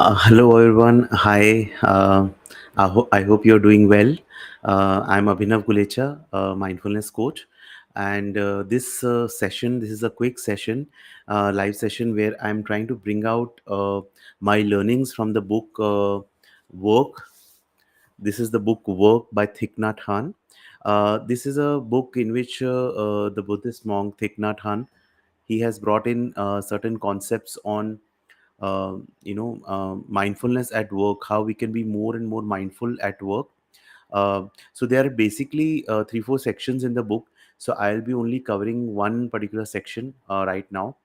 Hello, everyone. Hi. I hope you're doing well. I'm Abhinav Gulecha, mindfulness coach. And this is a quick session, live session where I'm trying to bring out my learnings from the book Work. This is the book Work by Thich Nhat Hanh. This is a book in which the Buddhist monk Thich Nhat Hanh, he has brought in certain concepts on mindfulness at work, how we can be more and more mindful at work. So there are basically 3 4 sections in the book, so I'll be only covering one particular section right now.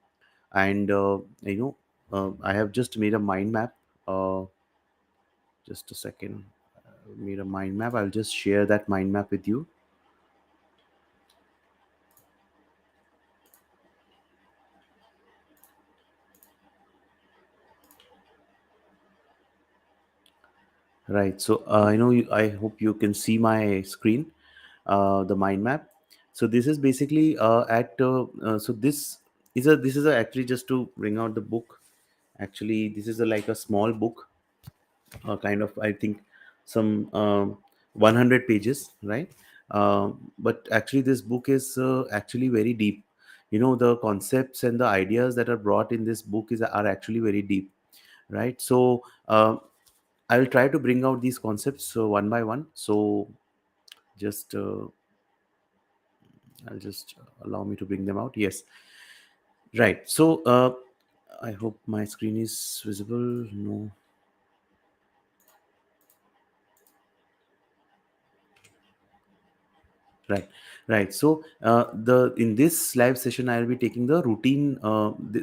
And I have just made a mind map. Just a second. Made a mind map. I'll just share that mind map with you. Right. So I hope you can see my screen, the mind map. So this is basically at. So this is actually just to bring out the book. Actually, this is like a small book, kind of, I think some 100 pages, right? But actually, this book is actually very deep. The concepts and the ideas that are brought in this book is are actually very deep, right? So I will try to bring out these concepts one by one. So just I'll just allow me to bring them out. Yes, right. So I hope my screen is visible. No, right, right. So the in this live session, I'll be taking the routine.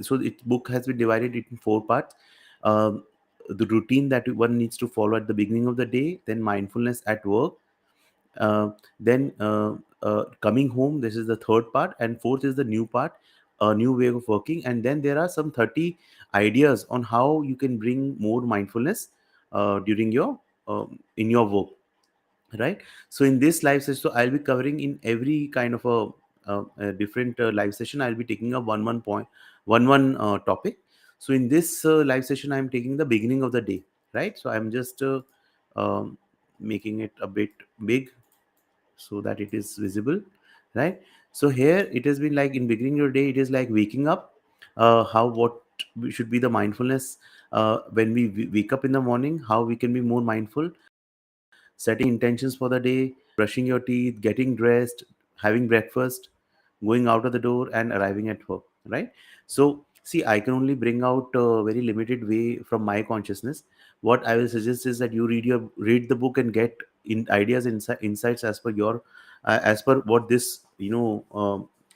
So it book has been divided in 4 parts. Um the routine that one needs to follow at the beginning of the day, then mindfulness at work, then coming home, this is the third part, and fourth is the new part, a new way of working. And then there are some 30 ideas on how you can bring more mindfulness during your in your work, right? So in this live session, so I'll be covering in every kind of a different live session. I'll be taking up one point, one topic. So in this live session, I'm taking the beginning of the day, right? So I'm just making it a bit big so that it is visible, right? So here it has been like in beginning your day, it is like waking up. How what should be the mindfulness when we wake up in the morning, how we can be more mindful, setting intentions for the day, brushing your teeth, getting dressed, having breakfast, going out of the door, and arriving at work, right? So, see, I can only bring out a very limited way from my consciousness. What I will suggest is that you read the book and get in ideas, insights as per your as per what this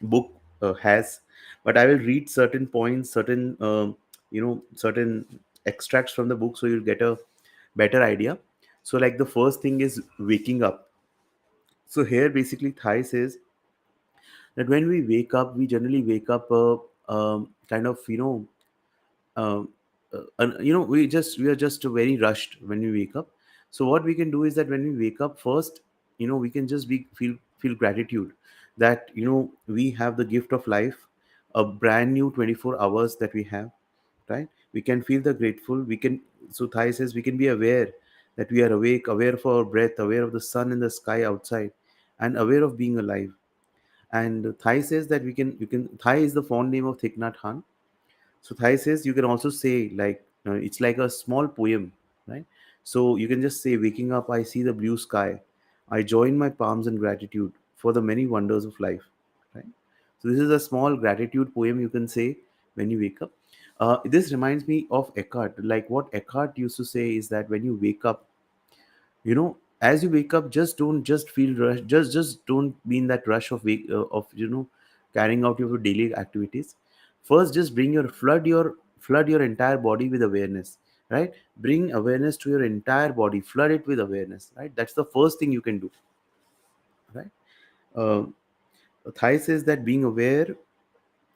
book has. But I will read certain points, certain certain extracts from the book, so you'll get a better idea. So, like the first thing is waking up. So here, basically, Thai says that when we wake up, we generally wake up kind of uh, we are just very rushed when we wake up. So what we can do is that when we wake up first, we can just be feel gratitude that we have the gift of life, a brand new 24 hours that we have, right? We can feel the grateful. We can, so Thai says, we can be aware that we are awake, aware of our breath, aware of the sun in the sky outside, and aware of being alive. And Thai says that you can Thai is the font name of Thich Nhat Hanh. So Thai says you can also say like it's like a small poem, right? So you can just say, waking up, I see the blue sky. I join my palms in gratitude for the many wonders of life, right? So this is a small gratitude poem you can say when you wake up. This reminds me of Eckhart. Like what Eckhart used to say is that when you wake up, as you wake up, just don't just feel rush, just don't be in that rush of of carrying out your daily activities. First, just bring your flood your entire body with awareness, right? Bring awareness to your entire body, flood it with awareness, right? That's the first thing you can do, right? uh, Thai says that being aware,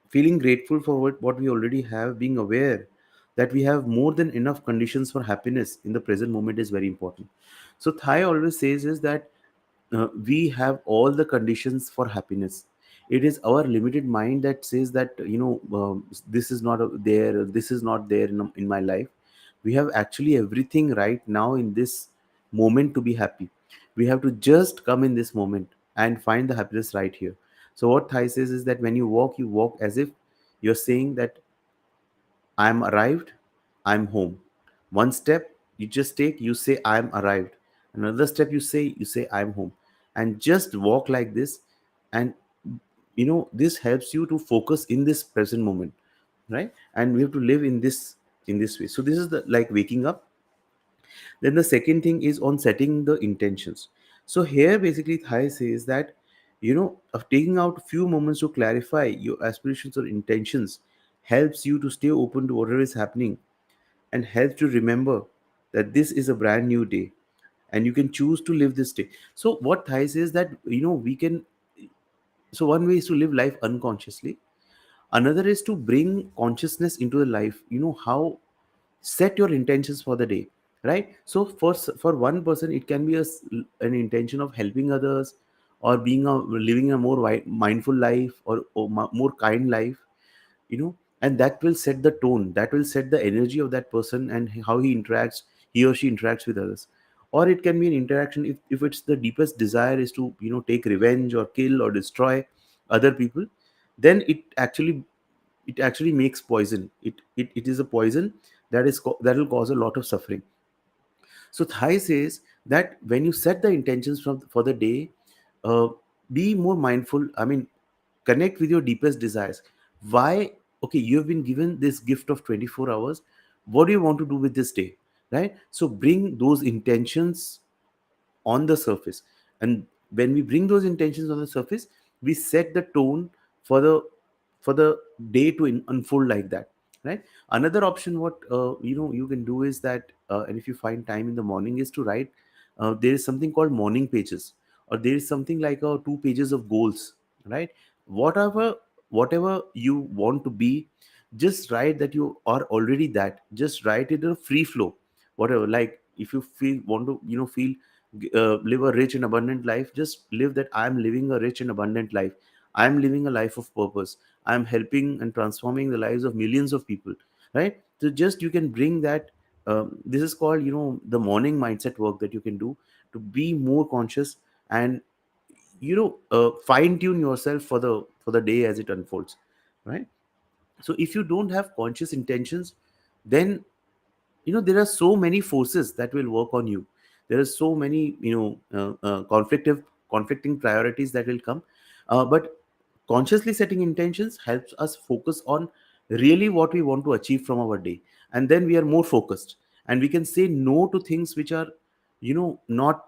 feeling grateful for what we already have, being aware that we have more than enough conditions for happiness in the present moment is very important. So Thai always says is that we have all the conditions for happiness. It is our limited mind that says that this is not there, this is not there in my life. We have actually everything right now in this moment to be happy. We have to just come in this moment and find the happiness right here. So what Thai says is that when you walk as if you're saying that I'm arrived, I'm home. One step you just take, you say I'm arrived. Another step you say I'm home. And just walk like this. And this helps you to focus in this present moment, right? And we have to live in this way. So this is the like waking up. Then the second thing is on setting the intentions. So here basically Thai says that of taking out a few moments to clarify your aspirations or intentions helps you to stay open to whatever is happening, and helps you remember that this is a brand new day and you can choose to live this day. So what Thai says that we can. So one way is to live life unconsciously. Another is to bring consciousness into the life. How set your intentions for the day, right? So for one person it can be an intention of helping others, or living a more mindful life, or more kind life, and that will set the tone, that will set the energy of that person, and how he or she interacts with others. Or it can be an interaction, if it's the deepest desire is to take revenge or kill or destroy other people, then it actually makes poison. It is a poison that will cause a lot of suffering. So Thai says that when you set the intentions for the day, uh, be more mindful. I mean, connect with your deepest desires. Why? Okay, you have been given this gift of 24 hours. What do you want to do with this day? Right? So bring those intentions on the surface. And when we bring those intentions on the surface, we set the tone for the day to unfold like that, right? Another option what you can do is that, and if you find time in the morning, is to write. There is something called morning pages, or there is something like 2 pages of goals, right? Whatever you want to be, just write that you are already that. Just write it in a free flow, whatever. Like if you feel want to feel live a rich and abundant life, just live that I am living a rich and abundant life. I am living a life of purpose. I am helping and transforming the lives of millions of people, right? So just you can bring that. This is called the morning mindset work that you can do to be more conscious, and fine tune yourself for the day as it unfolds, right? So if you don't have conscious intentions, then there are so many forces that will work on you. There are so many conflicting priorities that will come, but consciously setting intentions helps us focus on really what we want to achieve from our day, and then we are more focused, and we can say no to things which are not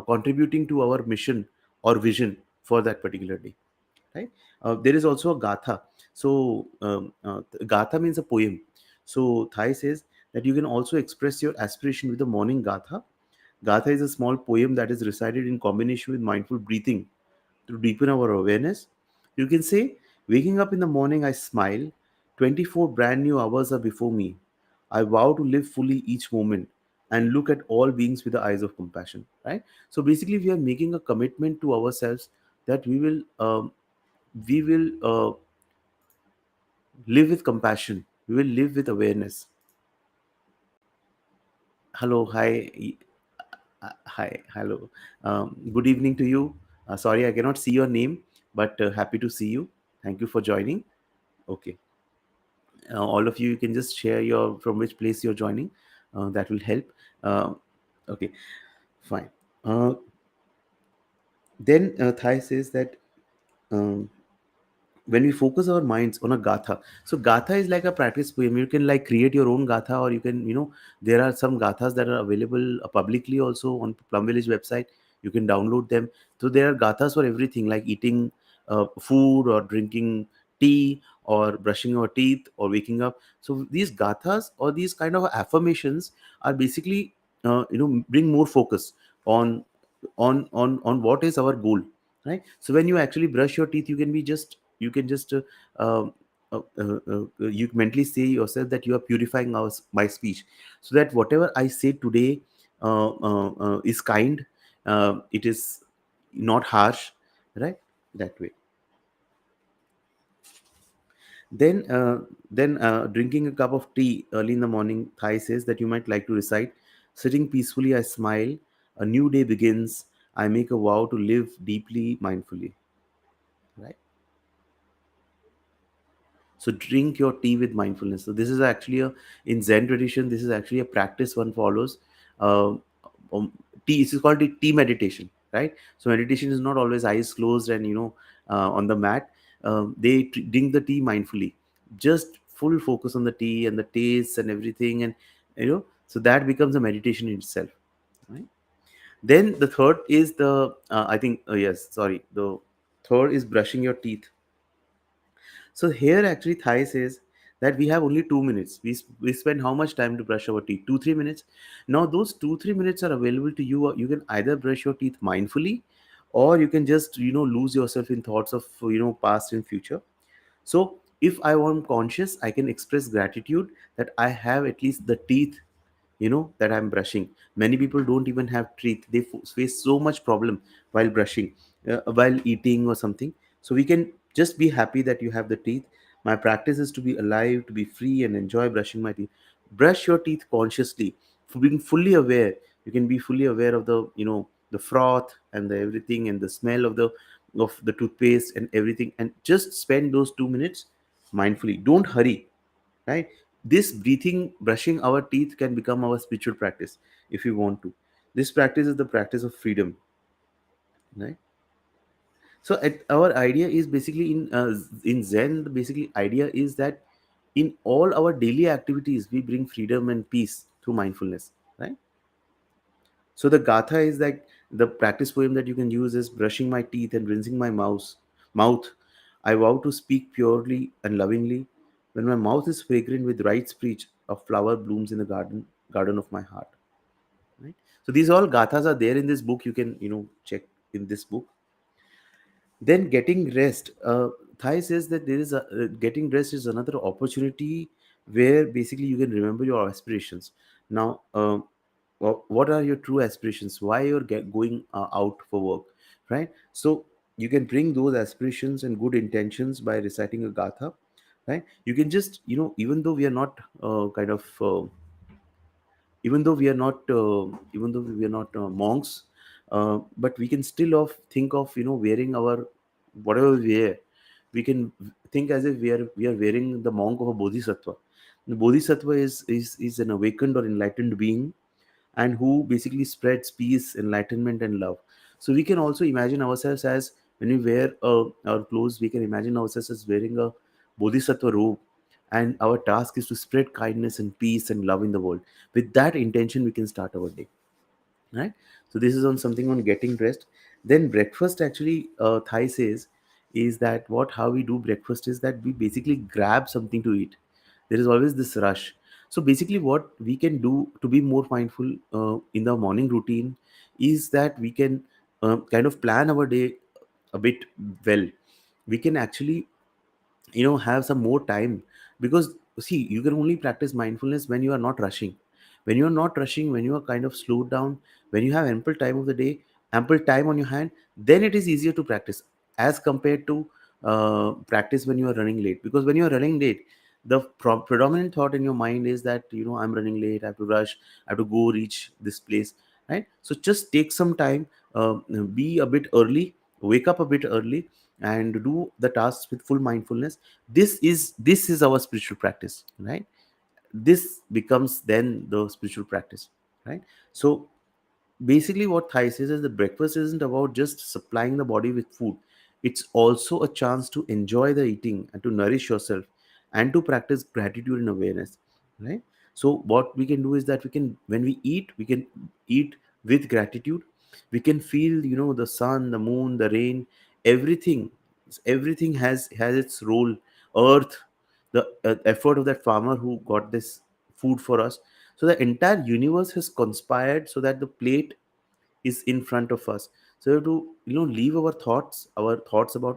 contributing to our mission or vision for that particular day, right? There is also a gatha. So gatha means a poem. So Thai says that you can also express your aspiration with the morning gatha. Gatha is a small poem that is recited in combination with mindful breathing to deepen our awareness. You can say, waking up in the morning, I smile. 24 brand new hours are before me. I vow to live fully each moment and look at all beings with the eyes of compassion. Right? So basically, we are making a commitment to ourselves that we will live with compassion. We will live with awareness. Hello, hi, hi, hello. Good evening to you. Sorry, I cannot see your name, but happy to see you. Thank you for joining. Okay, all of you, you can just share your from which place you're joining. That will help. Uh, okay, fine. Uh, then Thai says that. Um, when we focus our minds on a gatha, so gatha is like a practice poem. You can like create your own gatha, or you can there are some gathas that are available publicly also on Plum Village website. You can download them. So there are gathas for everything, like eating food, or drinking tea, or brushing your teeth, or waking up. So these gathas or these kind of affirmations are basically bring more focus on on what is our goal, right? So when you actually brush your teeth, you can just uh, you mentally say yourself that you are purifying my speech, so that whatever I say today is kind, it is not harsh, right? That way. Then drinking a cup of tea early in the morning, Thai says that you might like to recite, sitting peacefully, I smile, a new day begins, I make a vow to live deeply mindfully. Right. So drink your tea with mindfulness. So this is actually a, in Zen tradition, this is actually a practice one follows. Uh, um, tea, this is called the tea meditation, right? So meditation is not always eyes closed and on the mat. Drink the tea mindfully, just full focus on the tea and the taste and everything, and so that becomes a meditation in itself, right? Then the third is the I think yes, sorry, the third is brushing your teeth. So here actually Thai says that we have only 2 minutes. We spend how much time to brush our teeth? 2-3 minutes. Now those 2-3 minutes are available to you. You can either brush your teeth mindfully, or you can just lose yourself in thoughts of past and future. So if I want conscious, I can express gratitude that I have at least the teeth, that I'm brushing. Many people don't even have teeth. They face so much problem while brushing, while eating or something. So we can just be happy that you have the teeth. My practice is to be alive, to be free, and enjoy brushing my teeth. Brush your teeth consciously, for being fully aware. You can be fully aware of the froth and the everything, and the smell of the toothpaste and everything, and just spend those 2 minutes mindfully. Don't hurry, right? This breathing, brushing our teeth can become our spiritual practice if we want to. This practice is the practice of freedom, right? So our idea is basically in Zen, the basically idea is that in all our daily activities we bring freedom and peace through mindfulness, right? So the Gatha is like the practice poem that you can use is brushing my teeth and rinsing my mouth. I vow to speak purely and lovingly. When my mouth is fragrant with right speech, a flower blooms in the garden of my heart. Right. So these all gathas are there in this book. You can check in this book. Then getting rest. Thai says that there is getting rest is another opportunity where basically you can remember your aspirations. Now, what are your true aspirations? Why you're going out for work, right? So you can bring those aspirations and good intentions by reciting a gatha, right? You can just even though we are not even though we are not monks, but we can still think of wearing our whatever we wear. We can think as if we are wearing the monk of a bodhisattva. The bodhisattva is an awakened or enlightened being, and who basically spreads peace, enlightenment, and love. So we can also imagine ourselves as, when we wear our clothes, we can imagine ourselves as wearing a bodhisattva robe, and our task is to spread kindness and peace and love in the world. With that intention, we can start our day, right? So this is on something on getting dressed. Then breakfast actually, Thai says, is that what how we do breakfast is that we basically grab something to eat. There is always this rush. So basically what we can do to be more mindful in the morning routine is that we can kind of plan our day a bit well. We can actually have some more time, because see, you can only practice mindfulness when you are not rushing. When you are not rushing, when you are kind of slowed down, when you have ample time of the day, ample time on your hand, then it is easier to practice, as compared to practice when you are running late. Because when you are running late, the predominant thought in your mind is that I'm running late, I have to rush, I have to go reach this place, right? So just take some time, uh, be a bit early, wake up a bit early, and do the tasks with full mindfulness. This is our spiritual practice, right? This becomes then the spiritual practice, right? So basically what Thai says is that breakfast isn't about just supplying the body with food. It's also a chance to enjoy the eating and to nourish yourself, and to practice gratitude and awareness, right? So what we can do is that we can, when we eat, we can eat with gratitude. We can feel the sun, the moon, the rain, everything. Everything has its role. Earth, the effort of that farmer who got this food for us. So the entire universe has conspired so that the plate is in front of us. So we have to leave our thoughts about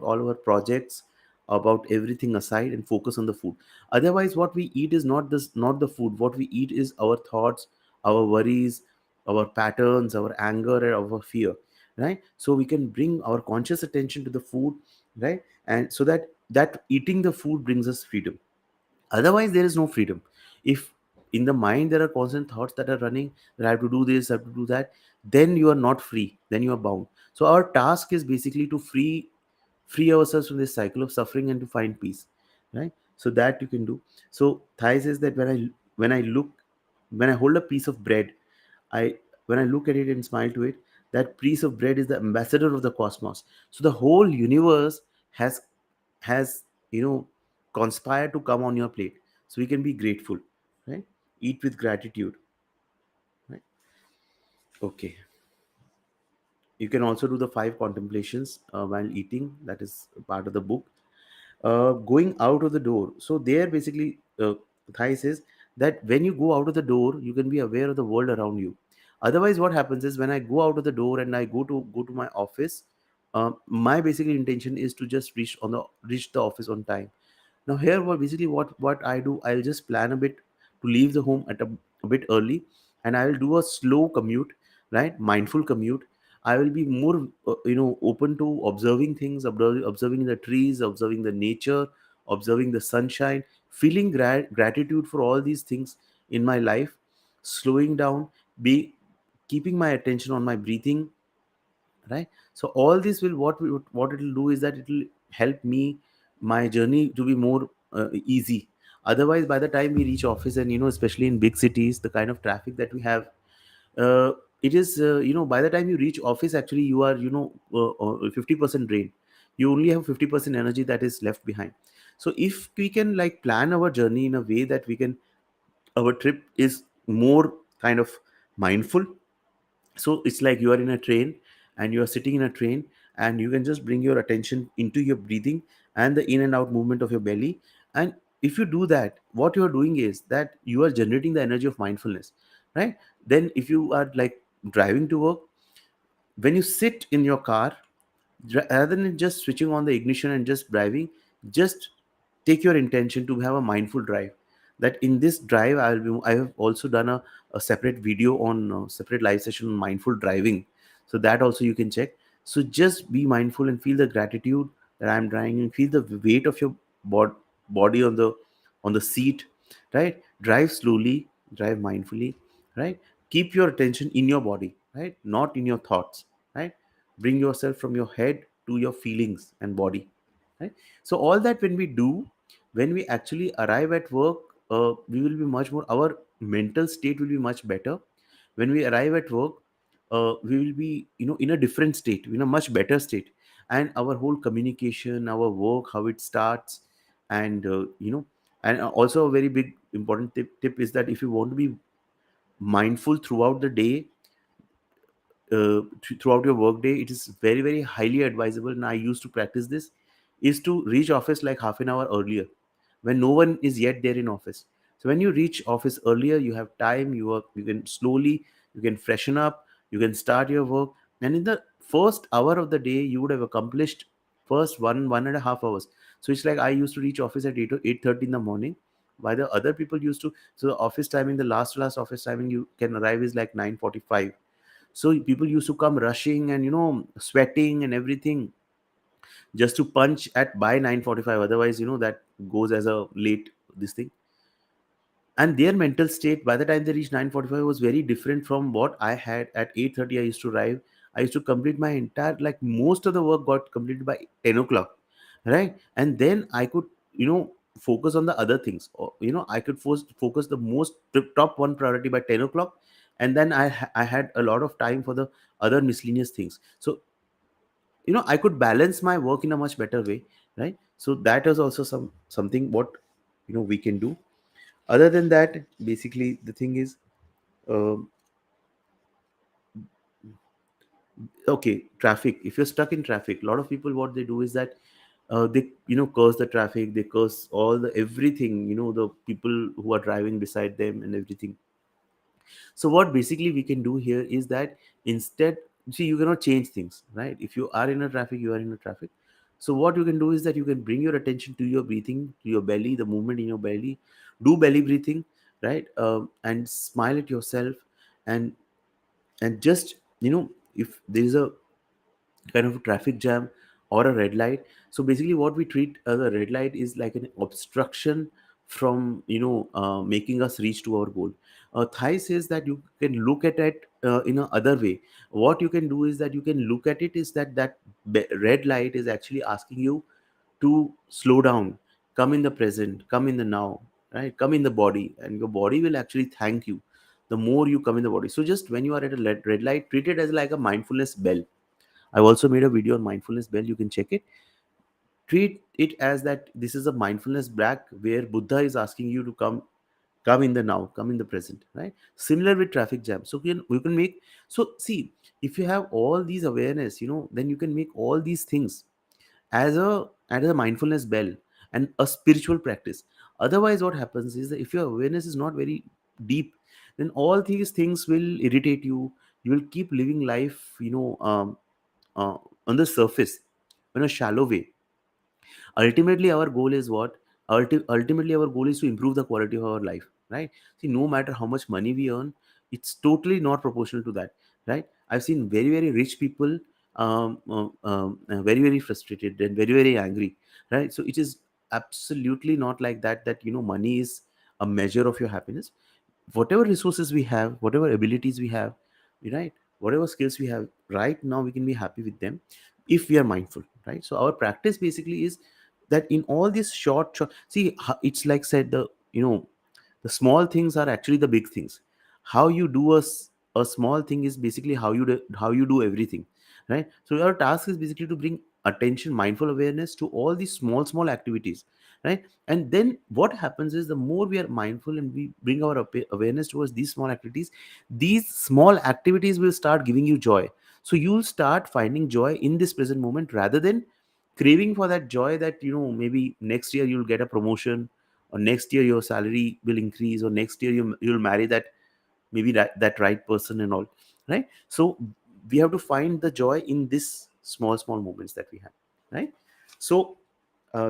all our projects, about everything aside, and focus on the food. Otherwise what we eat is not the food. What we eat is our thoughts, our worries, our patterns, our anger, and our fear, right? So we can bring our conscious attention to the food, right? And so that that eating the food brings us freedom. Otherwise there is no freedom. If in the mind there are constant thoughts that are running, that I have to do this, I have to do that, then you are not free, then you are bound. So our task is basically to free ourselves from this cycle of suffering and to find peace, right? So that you can do. So Thai says that when I hold a piece of bread, I when I look at it and smile to it, that piece of bread is the ambassador of the cosmos. So the whole universe has has conspired to come on your plate. So we can be grateful, right? Eat with gratitude, right? Okay. You can also do the five contemplations while eating. That is part of the book. Going out of the door. So there basically, Thai says that when you go out of the door, you can be aware of the world around you. Otherwise, what happens is when I go out of the door and I go to my office, my basically intention is to just reach the office on time. Now here, what I do, I'll just plan a bit to leave the home at a bit early, and I will do a slow commute, right? Mindful commute. I will be more open to observing things, observing the trees, observing the nature, observing the sunshine, feeling gratitude for all these things in my life, slowing down, be keeping my attention on my breathing, right? So all this will what it will do is that it will help me, my journey to be more easy. Otherwise, by the time we reach office, and especially in big cities, the kind of traffic that we have, uh, it is by the time you reach office, actually you are 50% drained. You only have 50% energy that is left behind. So if we can like plan our journey in a way that we can, our trip is more kind of mindful. So it's like you are in a train, and you are sitting in a train, and you can just bring your attention into your breathing and the in and out movement of your belly. And if you do that, what you are doing is that you are generating the energy of mindfulness, right? Then if you are like driving to work, when you sit in your car, rather than just switching on the ignition and just driving, just take your intention to have a mindful drive. That in this drive, I have also done a separate video on separate live session on mindful driving. So that also you can check. So just be mindful and feel the gratitude that I'm driving, and feel the weight of your bod- body on the seat, right? Drive slowly, drive mindfully, right? Keep your attention in your body, right? Not in your thoughts, right? Bring yourself from your head to your feelings and body, right? So all that when we do, when we actually arrive at work, we will be much more, our mental state will be much better. When we arrive at work, we will be in a different state, in a much better state. And our whole communication, our work, how it starts, and and also a very big important tip is that if you want to be mindful throughout the day, throughout your workday, it is very very highly advisable, and I used to practice this, is to reach office like half an hour earlier, when no one is yet there in office. So when you reach office earlier, you have time, you can slowly, you can freshen up, you can start your work, and in the first hour of the day you would have accomplished first 1.5 hours. So it's like I used to reach office at 8 or 8:30 in the morning, while the other people used to, so the office timing, the last office timing you can arrive is like 9:45. So people used to come rushing and sweating and everything, just to punch at by 9:45. Otherwise, that goes as a late this thing. And their mental state by the time they reached 9:45 was very different from what I had at 8:30. I used to arrive. I used to complete my entire, like most of the work got completed by 10 o'clock, right? And then I could focus on the other things, or I could focus the most top one priority by 10 o'clock. And then I had a lot of time for the other miscellaneous things. So I could balance my work in a much better way, right? So that is also something what we can do. Other than that, basically the thing is, um, okay, traffic. If you're stuck in traffic, a lot of people, what they do is that they curse the traffic, they curse all the everything, the people who are driving beside them and everything. So what basically we can do here is that, instead, see, you cannot change things, right? If you are in a traffic, you are in a traffic. So what you can do is that you can bring your attention to your breathing, to your belly, the movement in your belly. Do belly breathing, right? And smile at yourself, and just if there is a kind of a traffic jam, or a red light. So basically what we treat as a red light is like an obstruction from making us reach to our goal. Thai says that you can look at it in a other way. What you can do is that you can look at it is that red light is actually asking you to slow down, come in the present, come in the now, right? Come in the body, and your body will actually thank you the more you come in the body. So just when you are at a red light, treat it as like a mindfulness bell. I've also made a video on mindfulness bell, you can check it. Treat it as that this is a mindfulness black where Buddha is asking you to come in the now, come in the present, right? Similar with traffic jam. So we can make, so see, if you have all these awareness, then you can make all these things as a mindfulness bell and a spiritual practice. Otherwise what happens is that if your awareness is not very deep, then all these things will irritate you. You will keep living life uh, on the surface, in a shallow way. Ultimately our goal is what? Ultimately our goal is to improve the quality of our life, right? See, no matter how much money we earn, it's totally not proportional to that, right? I've seen very very rich people very very frustrated and very very angry, right? So it is absolutely not like that money is a measure of your happiness. Whatever resources we have, whatever abilities we have, right, whatever skills we have right now, we can be happy with them if we are mindful, right? So our practice basically is that in all these short see, it's like said, the small things are actually the big things. How you do a small thing is basically how you do everything, right? So our task is basically to bring attention, mindful awareness to all these small small activities, right? And then what happens is the more we are mindful and we bring our awareness towards these small activities, these small activities will start giving you joy. So you'll start finding joy in this present moment rather than craving for that joy that maybe next year you'll get a promotion, or next year your salary will increase, or next year you'll marry that, maybe that right person and all, right? So we have to find the joy in this small small moments that we have, right? So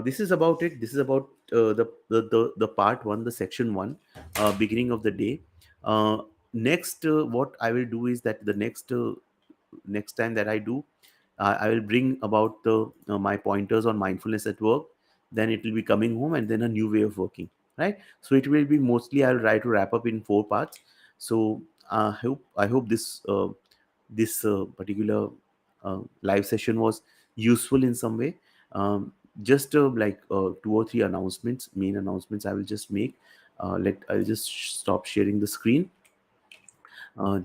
this is about it. This is about the part one, the section one, beginning of the day. Next, what I will do is that the next time that I do, I will bring about the my pointers on mindfulness at work. Then it will be coming home, and then a new way of working, right? So it will be mostly, I'll try to wrap up in four parts. So I hope this particular live session was useful in some way. Just like two or three main announcements I will just make. I'll just stop sharing the screen.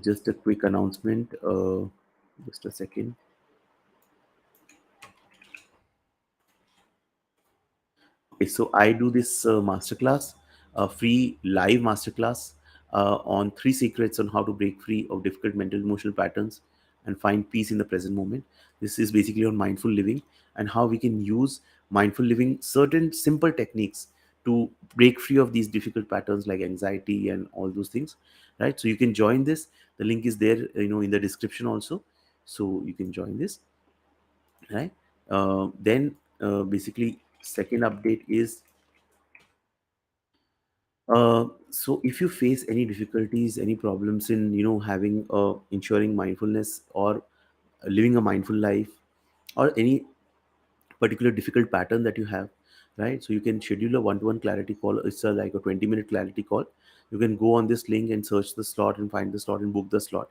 Just a quick announcement. Just a second. Okay, so I do this masterclass, a free live masterclass on three secrets on how to break free of difficult mental emotional patterns and find peace in the present moment. This is basically on mindful living and how we can use mindful living, certain simple techniques to break free of these difficult patterns like anxiety and all those things, right? So you can join this. The link is there, in the description also. So you can join this, right? Then basically second update is so if you face any difficulties, any problems in having ensuring mindfulness or living a mindful life, or any particular difficult pattern that you have, right? So you can schedule a one-to-one clarity call. It's like a 20-minute clarity call. You can go on this link and search the slot and find the slot and book the slot.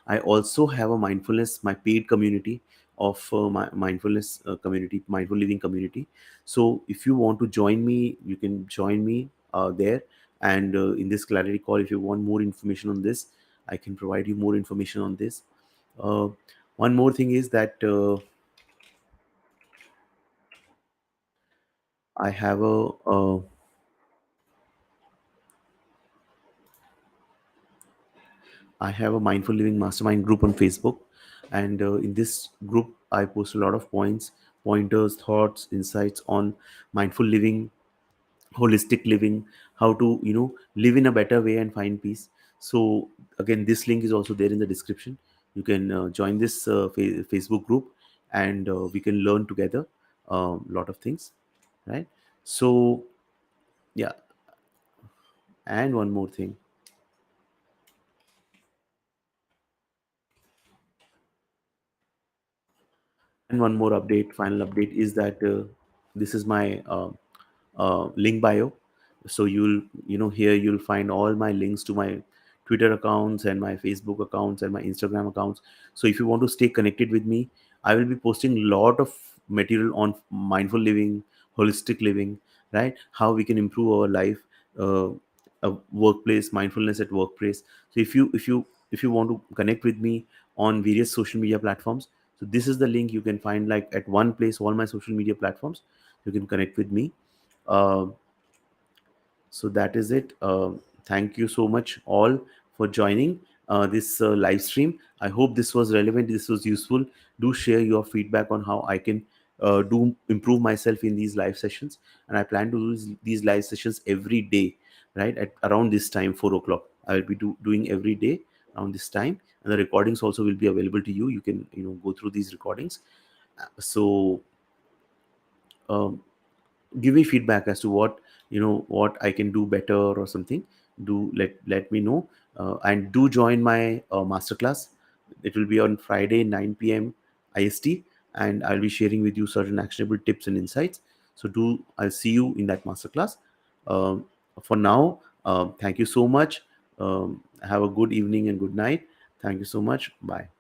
I also have a mindfulness, my paid community of my mindfulness community, mindful living community. So if you want to join me, you can join me there. And in this clarity call, if you want more information on this, I can provide you more information on this. uh, One more thing is that I have I have a mindful living mastermind group on Facebook, and in this group, I post a lot of pointers, thoughts, insights on mindful living, holistic living, how to live in a better way and find peace. So again, this link is also there in the description. You can join this Facebook group, and we can learn together a lot of things, right? So yeah, and one more thing. And one more update, final update, is that this is my link bio. So here you'll find all my links to my Twitter accounts and my Facebook accounts and my Instagram accounts. So if you want to stay connected with me, I will be posting a lot of material on mindful living, holistic living, right? How we can improve our life, uh, a workplace, mindfulness at workplace. So if you want to connect with me on various social media platforms, so this is the link. You can find like at one place all my social media platforms. You can connect with me. uh, so that is it. Thank you so much all for joining this live stream. I hope this was relevant, this was useful. Do share your feedback on how I can do improve myself in these live sessions. And I plan to do these live sessions every day, right, at around this time, 4 o'clock. I will be doing every day around this time, and the recordings also will be available to you. You can go through these recordings. So um, give me feedback as to what I can do better or something. Do let me know. And do join my masterclass. It will be on Friday 9 p.m. IST, and I'll be sharing with you certain actionable tips and insights. So I'll see you in that masterclass. um, for now, thank you so much. Have a good evening and good night. Thank you so much. Bye.